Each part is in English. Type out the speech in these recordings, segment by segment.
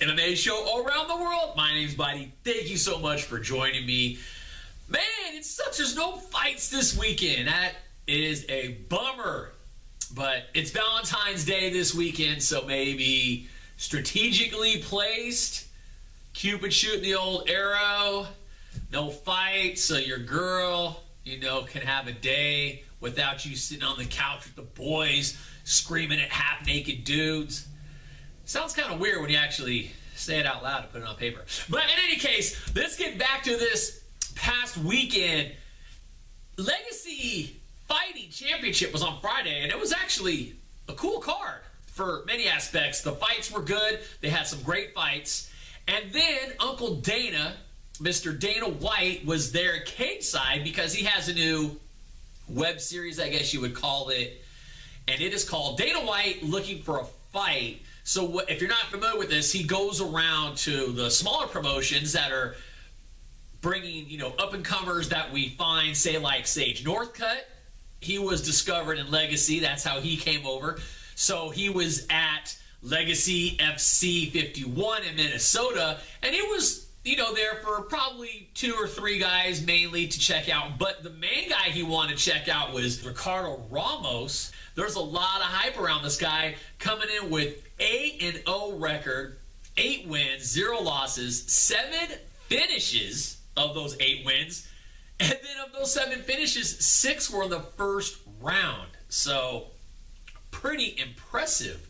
MMA show all around the world. My name's Buddy. Thank you so much for joining me. Man, it sucks there's no fights this weekend. That is a bummer. But it's Valentine's Day this weekend, so maybe strategically placed. Cupid shooting the old arrow. No fight, so your girl, can have a day without you sitting on the couch with the boys screaming at half-naked dudes. Sounds kind of weird when you actually say it out loud and put it on paper. But in any case, let's get back to this past weekend. Legacy Fighting Championship was on Friday, and it was actually a cool card for many aspects. The fights were good. They had some great fights. And then Uncle Dana, Mr. Dana White, was there cage side because he has a new web series, I guess you would call it. And it is called Dana White Looking for a Fight. So if you're not familiar with this, he goes around to the smaller promotions that are bringing, up-and-comers that we find, say, like Sage Northcutt. He was discovered in Legacy. That's how he came over. So he was at Legacy51 in Minnesota, and he was, there for probably 2 or 3 guys mainly to check out. But the main guy he wanted to check out was Ricardo Ramos. There's a lot of hype around this guy, coming in with 8-0 record, 8 wins, 0 losses, 7 finishes of those 8 wins. And then of those 7 finishes, 6 were in the first round. So pretty impressive.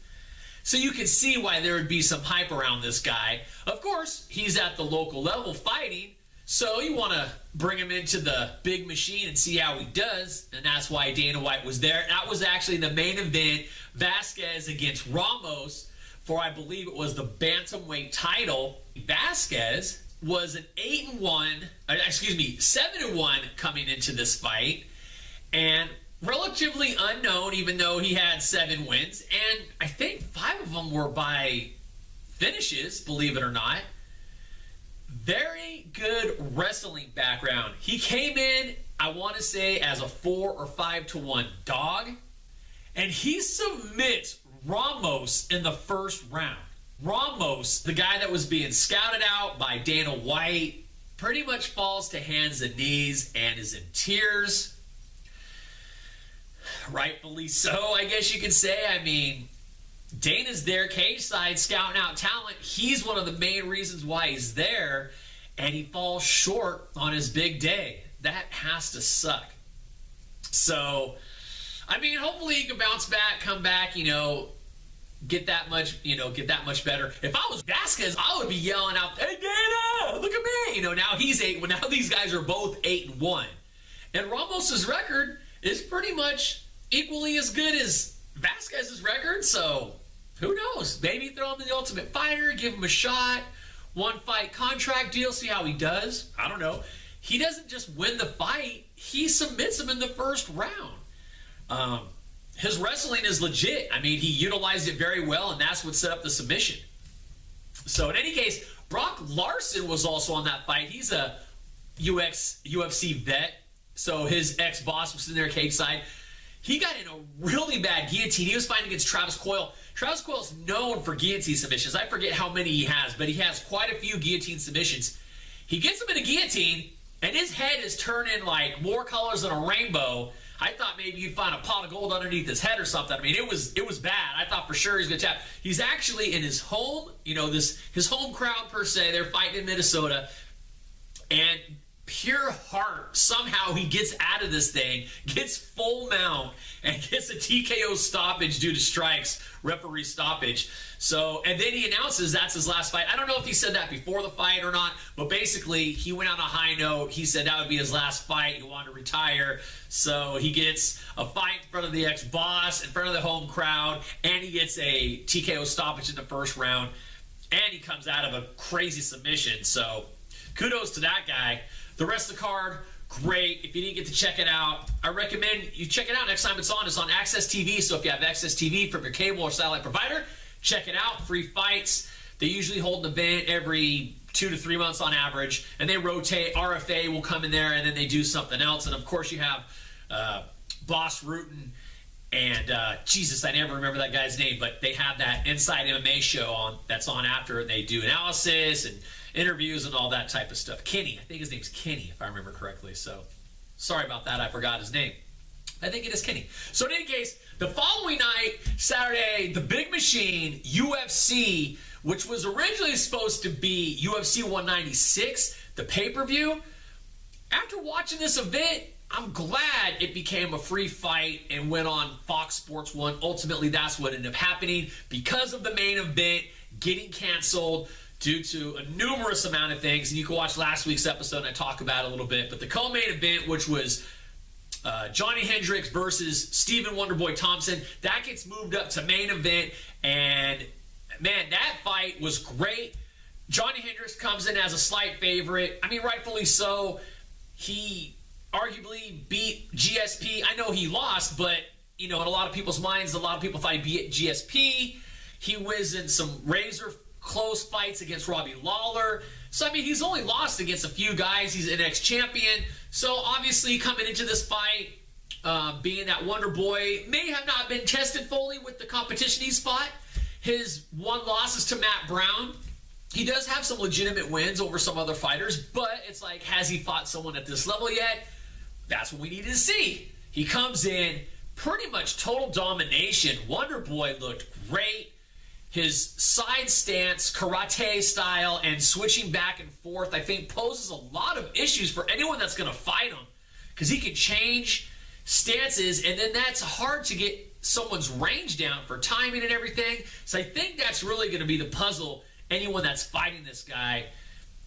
So you can see why there would be some hype around this guy. Of course, he's at the local level fighting. So you want to bring him into the big machine and see how he does, and that's why Dana White was there. That was actually the main event, Vasquez against Ramos, for I believe it was the bantamweight title. Vasquez was an 7-1 coming into this fight, and relatively unknown, even though he had 7 wins, and I think 5 of them were by finishes, believe it or not. Very good wrestling background. He came in, I want to say, as a 4 or 5-1 dog, and he submits Ramos in the first round. Ramos, the guy that was being scouted out by Dana White, pretty much falls to hands and knees and is in tears. Rightfully so, I guess you could say. I mean, Dana's there cage side scouting out talent. He's one of the main reasons why he's there, and he falls short on his big day. That has to suck. So, I mean, hopefully he can bounce back, come back, get that much better. If I was Vasquez, I would be yelling out, "Hey Dana, look at me!" Now he's 8. Well, now these guys are both 8-1, and Ramos's record is pretty much equally as good as Vasquez's record, so who knows? Maybe throw him in the Ultimate Fighter, give him a shot, 1-fight contract deal, see how he does. I don't know. He doesn't just win the fight, he submits him in the first round. His wrestling is legit. I mean, he utilized it very well, and that's what set up the submission. So in any case, Brock Larson was also on that fight. He's a UFC vet, so his ex-boss was in there cage side. He got in a really bad guillotine. He was fighting against Travis Coyle. Travis Coyle's known for guillotine submissions. I forget how many he has, but he has quite a few guillotine submissions. He gets him in a guillotine, and his head is turning like more colors than a rainbow. I thought maybe you'd find a pot of gold underneath his head or something. I mean, it was bad. I thought for sure he was going to tap. He's actually in his home, his home crowd per se. They're fighting in Minnesota, and pure heart, somehow he gets out of this thing, gets full mount, and gets a TKO stoppage due to strikes, referee stoppage. So, and then he announces that's his last fight. I don't know if he said that before the fight or not, but basically he went on a high note. He said that would be his last fight. He wanted to retire. So he gets a fight in front of the ex-boss, in front of the home crowd, and he gets a TKO stoppage in the first round. and he comes out of a crazy submission. So kudos to that guy. The rest of the card, great. If you didn't get to check it out, I recommend you check it out next time it's on. It's on Access TV, so if you have Access TV from your cable or satellite provider, check it out. Free fights. They usually hold an event every 2 to 3 months on average, and they rotate. RFA will come in there, and then they do something else. And, of course, you have Boss Rutan and, Jesus, I never remember that guy's name, but they have that Inside MMA show on that's on after, and they do analysis and interviews and all that type of stuff. Kenny, I think his name's Kenny, if I remember correctly. So, sorry about that. I forgot his name. I think it is Kenny. So, in any case, the following night, Saturday, the Big Machine, UFC, which was originally supposed to be UFC 196, the pay-per-view. After watching this event, I'm glad it became a free fight and went on Fox Sports 1. Ultimately, that's what ended up happening because of the main event getting canceled due to a numerous amount of things. And you can watch last week's episode and I talk about it a little bit. But the co-main event, which was Johnny Hendricks versus Stephen Wonderboy Thompson, that gets moved up to main event. And man, that fight was great. Johnny Hendricks comes in as a slight favorite. I mean, rightfully so. He arguably beat GSP. I know he lost, but, you know, in a lot of people's minds, a lot of people thought he beat GSP. He was in some razor close fights against Robbie Lawler. So, I mean, he's only lost against a few guys. He's an ex-champion. So, obviously, coming into this fight, being that Wonder Boy may have not been tested fully with the competition he's fought. His one loss is to Matt Brown. He does have some legitimate wins over some other fighters, but it's like, has he fought someone at this level yet? That's what we needed to see. He comes in, pretty much total domination. Wonder Boy looked great. His side stance, karate style, and switching back and forth, I think poses a lot of issues for anyone that's going to fight him, because he can change stances, and then that's hard to get someone's range down for timing and everything. So I think that's really going to be the puzzle, anyone that's fighting this guy.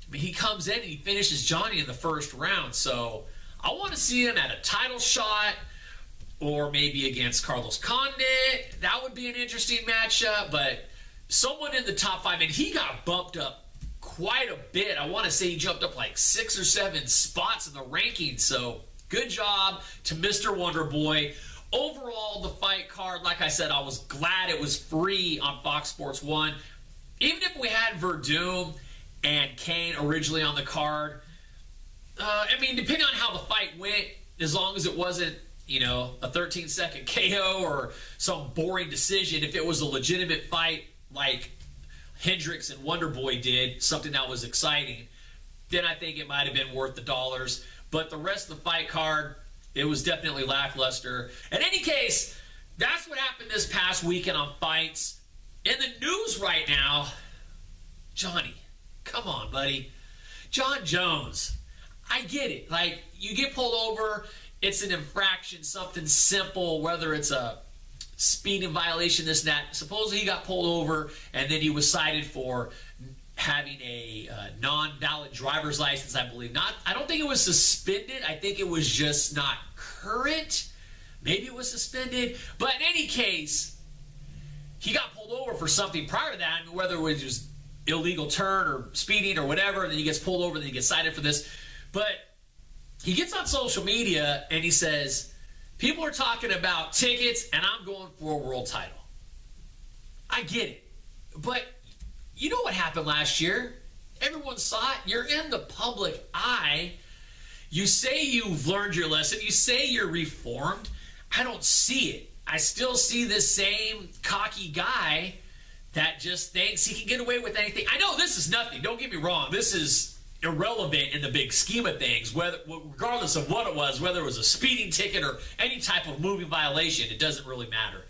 I mean, he comes in and he finishes Johnny in the first round. So I want to see him at a title shot or maybe against Carlos Condit. That would be an interesting matchup, but someone in the top 5, and he got bumped up quite a bit. I want to say he jumped up like 6 or 7 spots in the rankings. So good job to Mr. Wonder Boy. Overall, the fight card, like I said, I was glad it was free on Fox Sports 1. Even if we had Verdum and Kane originally on the card, I mean, depending on how the fight went, as long as it wasn't, you know, a 13-second KO or some boring decision, if it was a legitimate fight like Hendricks and Wonder Boy did, something that was exciting, then I think it might have been worth the dollars. But the rest of the fight card, it was definitely lackluster. In any case, that's what happened this past weekend on fights. In the news right now, Johnny, come on, buddy. Jon Jones. I get it. Like, you get pulled over, it's an infraction, something simple, whether it's a speeding violation, this and that. Supposedly he got pulled over, and then he was cited for having a non-valid driver's license, I believe. I don't think it was suspended. I think it was just not current. Maybe it was suspended. But in any case, he got pulled over for something prior to that. I mean, whether it was just illegal turn or speeding or whatever, and then he gets pulled over, and then he gets cited for this. But he gets on social media, and he says, people are talking about tickets, and I'm going for a world title. I get it. But you know what happened last year? Everyone saw it. You're in the public eye. You say you've learned your lesson. You say you're reformed. I don't see it. I still see this same cocky guy that just thinks he can get away with anything. I know this is nothing. Don't get me wrong. This is irrelevant in the big scheme of things, regardless of what it was, whether it was a speeding ticket or any type of moving violation. It doesn't really matter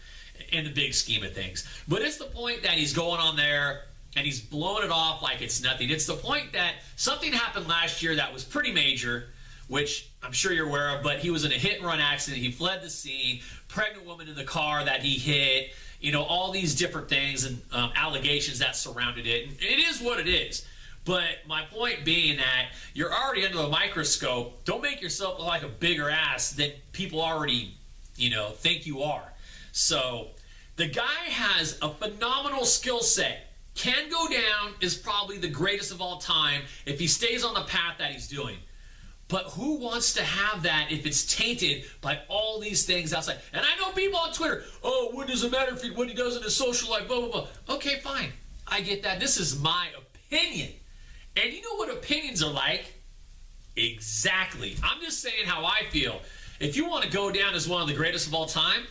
in the big scheme of things. But it's the point that he's going on there and he's blowing it off like it's nothing. It's the point that something happened last year that was pretty major, which I'm sure you're aware of, but he was in a hit-and-run accident. He fled the scene, pregnant woman in the car that he hit, you know, all these different things and allegations that surrounded it. And it is what it is. But my point being that you're already under the microscope. Don't make yourself look like a bigger ass than people already, you know, think you are. So the guy has a phenomenal skill set. can go down, is probably the greatest of all time if he stays on the path that he's doing. But who wants to have that if it's tainted by all these things outside? And I know people on Twitter, oh, what does it matter what he does in his social life, blah, blah, blah. Okay, fine. I get that. This is my opinion. And you know what opinions are like? Exactly. I'm just saying how I feel. If you want to go down as one of the greatest of all time,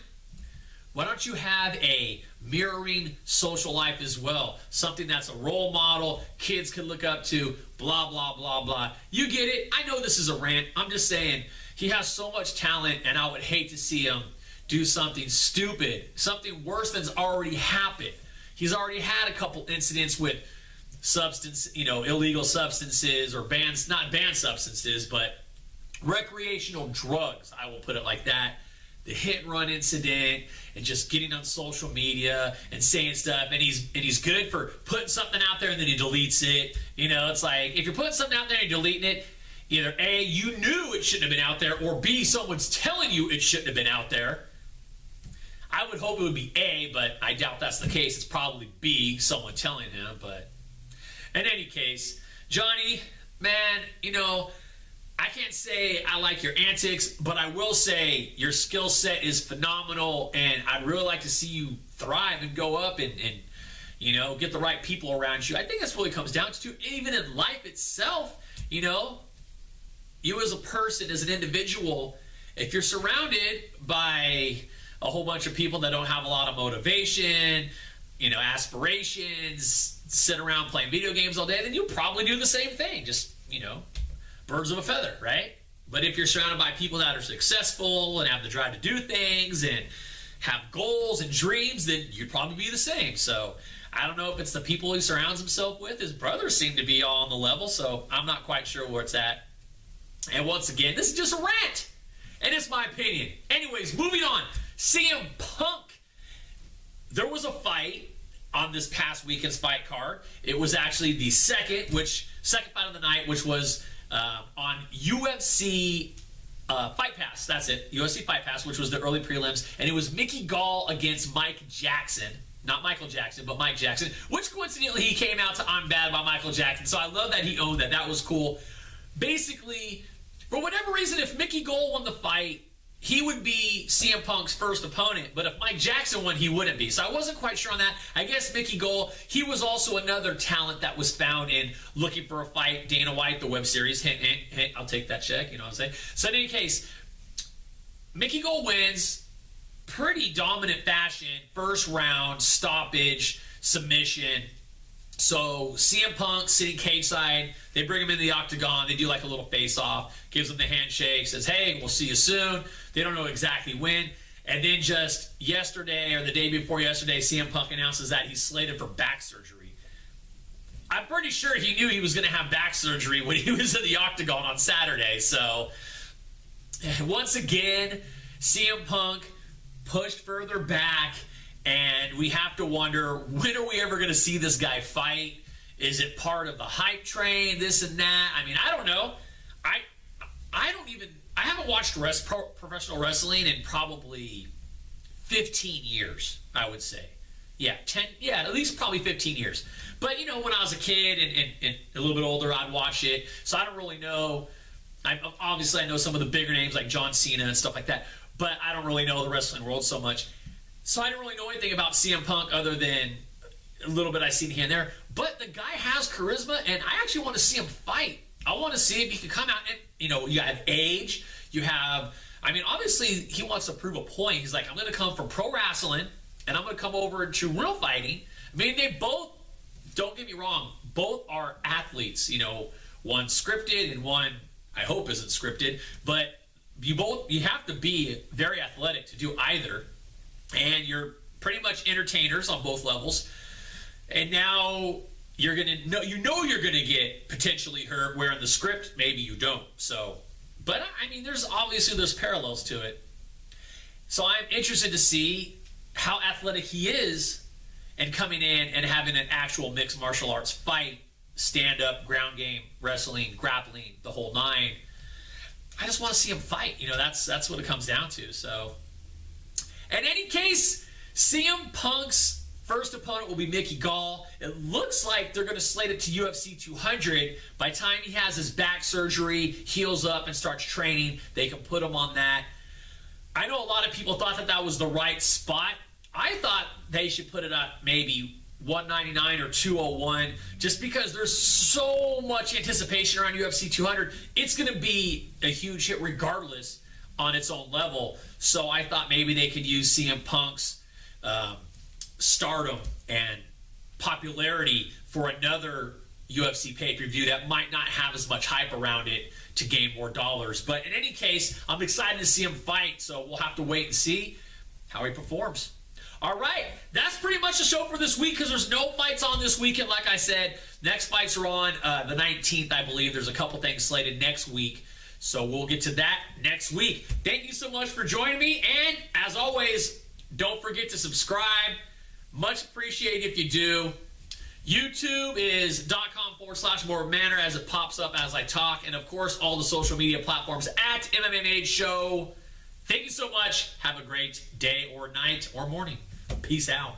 why don't you have a mirroring social life as well? Something that's a role model, kids can look up to, blah, blah, blah, blah. You get it? I know this is a rant. I'm just saying he has so much talent, and I would hate to see him do something stupid, something worse than's already happened. He's already had a couple incidents with illegal substances, or not banned substances, but recreational drugs, I will put it like that. The hit and run incident, and just getting on social media and saying stuff, and he's good for putting something out there and then he deletes it. It's like, if you're putting something out there and you're deleting it, either A, you knew it shouldn't have been out there, or B, someone's telling you it shouldn't have been out there. I would hope it would be A, but I doubt that's the case. It's probably B, someone telling him. But in any case, Johnny, man, I can't say I like your antics, but I will say your skill set is phenomenal, and I'd really like to see you thrive and go up and get the right people around you. I think that's what it comes down to, even in life itself. You as a person, as an individual, if you're surrounded by a whole bunch of people that don't have a lot of motivation, aspirations, sit around playing video games all day, then you'll probably do the same thing. Just, birds of a feather, right? But if you're surrounded by people that are successful and have the drive to do things and have goals and dreams, then you'd probably be the same. So I don't know if it's the people he surrounds himself with. His brothers seem to be all on the level, so I'm not quite sure where it's at. And once again, this is just a rant, and it's my opinion. Anyways, moving on. CM Punk. There was a fight on this past weekend's fight card. It was actually the second fight of the night, which was on UFC Fight Pass. That's it, UFC Fight Pass, which was the early prelims, and it was Mickey Gall against Mike Jackson. Not Michael Jackson, but Mike Jackson, which coincidentally he came out to I'm Bad about Michael Jackson, so I love that he owned that. That was cool. Basically, for whatever reason, if Mickey Gall won the fight, he would be CM Punk's first opponent, but if Mike Jackson won, he wouldn't be. So I wasn't quite sure on that. I guess Mickey Gall, he was also another talent that was found in Looking for a Fight, Dana White, the web series. Hint, hint, hint, I'll take that check, you know what I'm saying? So in any case, Mickey Gall wins, pretty dominant fashion, first round, stoppage, submission. So CM Punk sitting cage side, they bring him in the octagon, they do like a little face-off, gives him the handshake, says, hey, we'll see you soon. They don't know exactly when. And then just yesterday or the day before yesterday, CM Punk announces that he's slated for back surgery. I'm pretty sure he knew he was going to have back surgery when he was in the octagon on Saturday. So once again, CM Punk pushed further back, and we have to wonder, when are we ever going to see this guy fight? Is it part of the hype train, this and that? I mean, I don't know. I haven't watched professional wrestling in probably 15 years, I would say. At least probably 15 years. But, when I was a kid and a little bit older, I'd watch it. So I don't really know. Obviously, I know some of the bigger names like John Cena and stuff like that. But I don't really know the wrestling world so much. So I don't really know anything about CM Punk other than a little bit I've seen here and there. But the guy has charisma, and I actually want to see him fight. I want to see if he can come out and, you have age. You have, obviously he wants to prove a point. He's like, I'm going to come from pro wrestling, and I'm going to come over to real fighting. They both, don't get me wrong, both are athletes. One scripted and one I hope isn't scripted. But you have to be very athletic to do either. And you're pretty much entertainers on both levels. And now you're gonna you're gonna get potentially hurt, where in the script maybe you don't. So, but there's parallels to it. So I'm interested to see how athletic he is, and coming in and having an actual mixed martial arts fight, stand up, ground game, wrestling, grappling, the whole nine. I just want to see him fight. That's what it comes down to. So, in any case, CM Punk's First opponent will be Mickey Gall. It looks like they're going to slate it to UFC 200. By the time he has his back surgery, heals up, and starts training, they can put him on that. I know a lot of people thought that that was the right spot. I thought they should put it up maybe 199 or 201, just because there's so much anticipation around UFC 200. It's going to be a huge hit regardless on its own level. So I thought maybe they could use CM Punk's stardom and popularity for another UFC pay-per-view that might not have as much hype around it to gain more dollars. But in any case, I'm excited to see him fight, so we'll have to wait and see how he performs. All right, that's pretty much the show for this week, because there's no fights on this weekend. Like I said, next fights are on the 19th, I believe. There's a couple things slated next week, so we'll get to that next week. Thank you so much for joining me, and as always, don't forget to subscribe. Much appreciated if you do. YouTube is .com/morbidmanner as it pops up as I talk. And, of course, all the social media platforms at MMA MADE Show. Thank you so much. Have a great day or night or morning. Peace out.